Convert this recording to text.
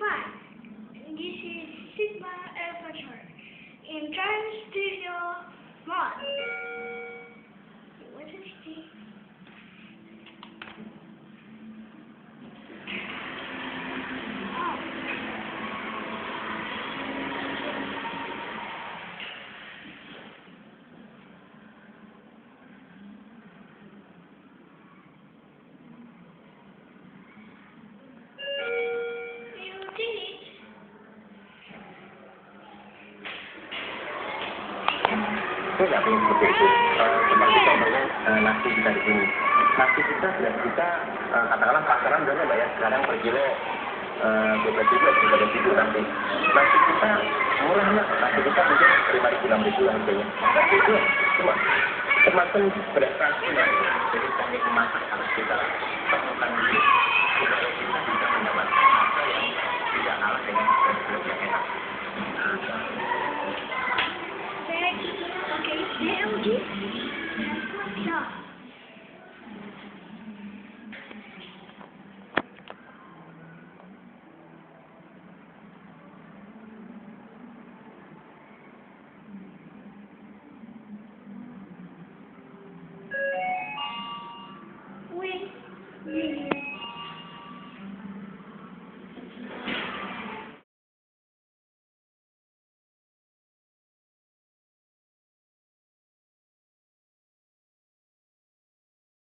Hi, this is Sigma Elevator in Drive Studio Mod. What is this? Saya nggak ingin seperti itu. Seperti contohnya nasi kita di sini. Nasi kita sudah kita katakanlah pasaran berapa mbak ya? Sekarang per kilo 12.000 nanti. Nasi kita murah mbak. Nasi kita mungkin 5.000 6.000 harganya. Itu cuma termasuk beras nasi mbak. Jadi teknik memasak harus kita temukan dulu.